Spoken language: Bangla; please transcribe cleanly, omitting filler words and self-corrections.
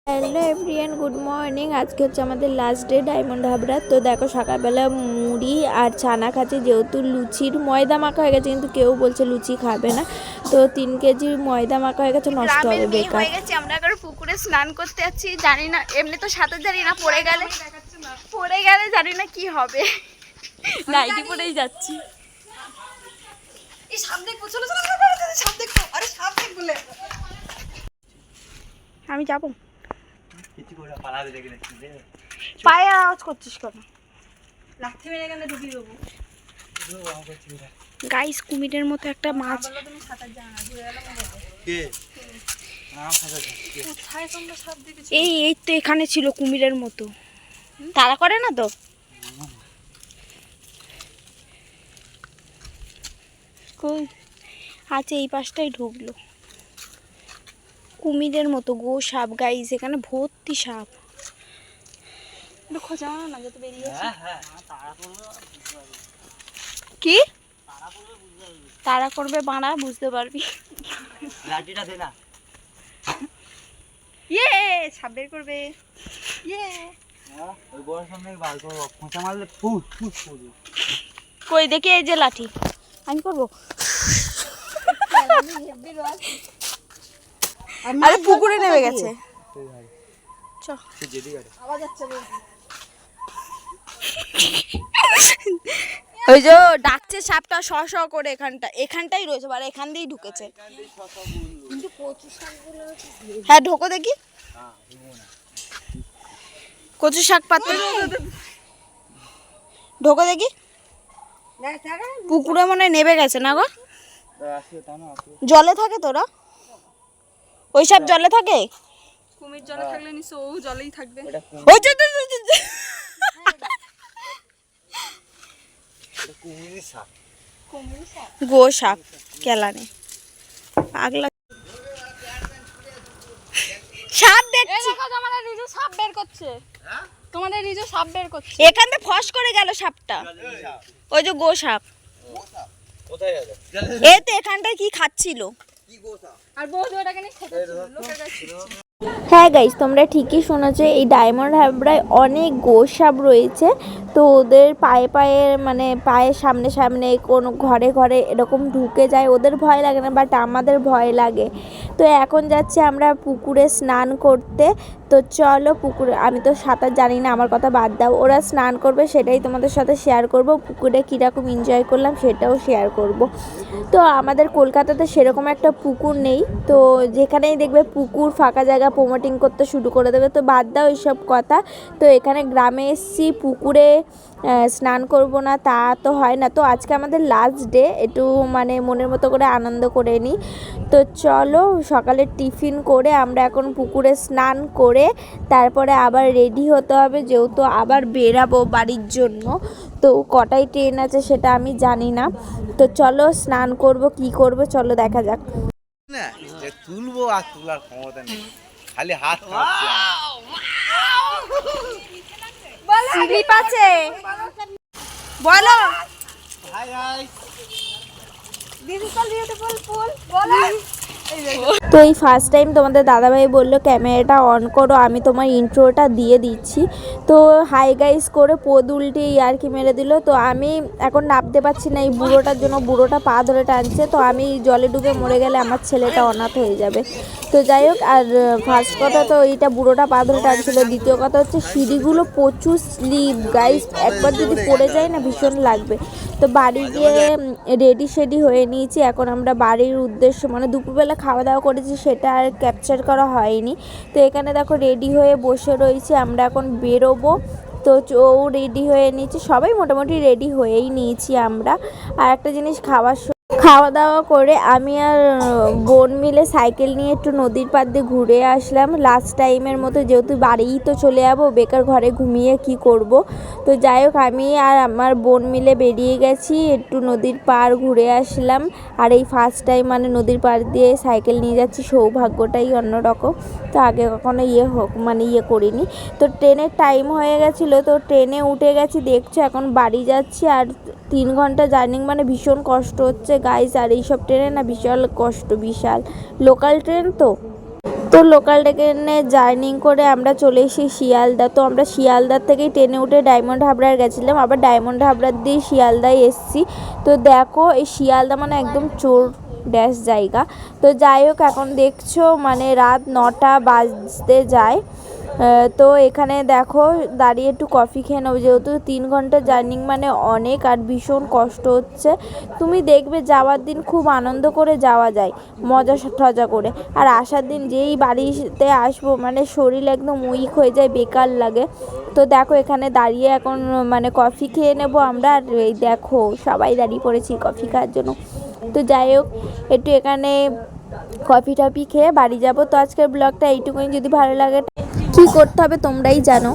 Hello everyone, good morning. আজকে হচ্ছে আমাদের লাস্ট ডে ডায়মন্ড হাবড়া। তো দেখো সকালবেলা মুড়ি আর ছানা খাচ্ছি, যেহেতু লুচির ময়দা মাখা হয়ে গেছে, কিন্তু কেউ বলছে লুচি খাবে না। তো 3 কেজি ময়দা মাখা হয়ে গেছে, নষ্ট হবে বেকার। আমরা এখন পুকুরে স্নান করতে যাচ্ছি, জানি না, এমনি তো সাঁতার জানি না, পড়ে গেলে জানি না কি হবে। নাইটি পরেই যাচ্ছি। আমি যাবো। পায়ে আওয়াজ করছিস কেন? গাইস, কুমিরের মতো একটা মাছ। এই তো এখানে ছিল কুমিরের মতো। তাড়া করে না তো? কই আচ্ছা, এই পাশটাই ঢুকলো কুমিরের মতো গো সাপ। গাইস, এখানে ভর্তি সাপ। খোঁজা না যাতে বেরিয়ে কি তাড়া করবে বাড়া, বুঝতে পারবি। লাঠিটা দে না। ইয়ে সাপ বের করবে। ইয়ে ওই বড় সামনে বার করব, খোঁচা মারলে ফুট ফুট করবে। কই দেখি, এই যে লাঠি আমি করব। আরে পুকুরে নেমে গেছে। ওই যে ডাকছে সাপটা শ শ করে, এখানটাই রয়েছে, আর এখান দিয়েই ঢুকেছে। হ্যাঁ ঢোকো দেখি। কচু শাক পাতা ঢোকো দেখি। পুকুরে মনে হয় নেমে গেছে না গো? জলে থাকে তোরা? ওই সব জলে থাকে? কুমির জলে থাকলে নিশ্চয় ও জলেই থাকবে। ওই যে গো সাপ কেলানে পাগলা সাপ দেখছি। তোমাদের রিজু সাপ বের করছে। তোমাদের রিজু সাপ বের করছে। এখান থেকে ফস করে গেল সাপটা। ওই যে গো সাপ। কোথায় গেল? এই তো এখানটায় কি খাচ্ছিল। কি গো সাপ? আর বউদি ওটাকে নিয়ে খেতে ছিল, লোকের কাছে। হ্যাঁ গাইস, তোমরা ঠিকই শুনেছো, এই ডায়মন্ড হাবড়ায় অনেক গোসাপ রয়েছে। তো ওদের পায়ে পায়ে মানে পায়ের সামনে সামনে কোনো ঘরে ঘরে এরকম ঢুকে যায়। ওদের ভয় লাগে না, বাট আমাদের ভয় লাগে। তো এখন যাচ্ছি আমরা পুকুরে স্নান করতে। তো চলো পুকুরে, আমি তো সাঁতার জানি না, আমার কথা বাদ দাও। ওরা স্নান করবে, সেটাই তোমাদের সাথে শেয়ার করব। পুকুরে কীরকম এনজয় করলাম সেটাও শেয়ার করব। তো আমাদের কলকাতাতে সেরকম একটা পুকুর নেই। তো যেখানেই দেখবে পুকুর ফাঁকা জায়গা প্রমোটিং করতে শুরু করে দেবে। তো বাদ দাও এইসব কথা। তো এখানে গ্রামে এসেছি, পুকুরে স্নান করব না তা তো হয় না। তো আজকে আমাদের লাস্ট ডে, একটু মানে মনের মতো করে আনন্দ করে নিই। তো চলো, সকালে টিফিন করে আমরা এখন পুকুরে স্নান করে তারপরে আবার রেডি হতে হবে, যেহেতু আবার বেরাবো বাড়ির জন্য। তো কটায় ট্রেন আছে সেটা আমি জানি না। তো চলো স্নান করব, কি করব চলো দেখা যাক। না যে তুলবো আর তোলার ক্ষমতা নেই, খালি হাত কাঁপছে। স্লিপ আছে বলো। হাই হাই দিদি চল বিউটিফুল ফুল বলো। তো এই ফার্স্ট টাইম তোমাদের দাদাভাই বললো ক্যামেরাটা অন করো, আমি তোমার ইন্ট্রোটা দিয়ে দিচ্ছি। তো হাই গাইস করে পদ উল্টে আর কি মেরে দিল। তো আমি এখন নামতে পারছি না এই বুড়োটার জন্য, বুড়োটা পা ধরে টানছে। তো আমি জলে ডুবে মরে গেলে আমার ছেলেটা অনাথ হয়ে যাবে। তো যাই হোক, আর ফার্স্ট কথা তো এইটা বুড়োটা পা ধরে টানছিল। দ্বিতীয় কথা হচ্ছে সিঁড়িগুলো প্রচুর স্লিপ গাইস, একবার যদি পড়ে যায় না ভীষণ লাগবে। তো বাড়ি গিয়ে রেডি শেডি হয়ে নিয়েছি। এখন আমরা বাড়ির উদ্দেশ্য, মানে দুপুরবেলা খাওয়া দাওয়া করেছি সেটা আর ক্যাপচার করা হয়নি। তো এখানে দেখো রেডি হয়ে বসে রয়েছি, আমরা এখন বেরোবো। তো ও রেডি হয়ে নিয়েছি, সবাই মোটামুটি রেডি হয়েই নিয়েছি আমরা। আর একটা জিনিস, খাওয়া দাওয়া করে আমি আর বোন মিলে সাইকেল নিয়ে একটু নদীর পাড় দিয়ে ঘুরে আসলাম লাস্ট টাইমের মতো, যেহেতু বাড়িই তো চলে যাবো, বেকার ঘরে ঘুমিয়ে কি করব। তো যাই হোক, আমি আর আমার বোন মিলে বেরিয়ে গেছি, একটু নদীর পাড় ঘুরে আসলাম। আর এই ফার্স্ট টাইম মানে নদীর পাড় দিয়ে সাইকেল নিয়ে যাচ্ছি, সৌভাগ্যটাই অন্যরকম। তো আগে কখনো ইয়ে করিনি। তো ট্রেনের টাইম হয়ে গেছিলো, তো ট্রেনে উঠে গেছি, দেখছো এখন বাড়ি যাচ্ছি। আর 3 ঘন্টা জার্নি, মানে ভীষণ কষ্ট হচ্ছে গাইস। আর এইসব ট্রেনে না বিশাল কষ্ট, বিশাল লোকাল ট্রেন তো। তো লোকাল ট্রেনে জার্নি করে আমরা চলে এসেছি শিয়ালদা। তো আমরা শিয়ালদার থেকেই ট্রেনে উঠে ডায়মন্ড হাবড়ার গেছিলাম, আবার ডায়মন্ড হাবড়ার দিয়ে শিয়ালদায় এসেছি। তো দেখো এই শিয়ালদা মানে একদম চোর ড্যাশ জায়গা। তো যাই হোক, এখন দেখছো মানে রাত 9টা বাজতে যায়। তো এখানে দেখো দাঁড়িয়ে একটু কফি খেয়ে নেবো, যেহেতু 3 ঘন্টা জার্নি মানে অনেক, আর ভীষণ কষ্ট হচ্ছে। তুমি দেখবে যাওয়ার দিন খুব আনন্দ করে যাওয়া যায়, মজা টজা করে, আর আসার দিন যেই বাড়িতে আসবো মানে শরীর একদম উইক হয়ে যায়, বেকার লাগে। তো দেখো এখানে দাঁড়িয়ে এখন মানে কফি খেয়ে নেব আমরা, আর এই দেখো সবাই দাঁড়িয়ে পড়েছি কফি খাওয়ার জন্য। তো যাই হোক, একটু এখানে কফি টফি খেয়ে বাড়ি যাব। তো আজকের ব্লগটা এইটুকুই, যদি ভালো লাগে কী করতে হবে তোমরাই জানো।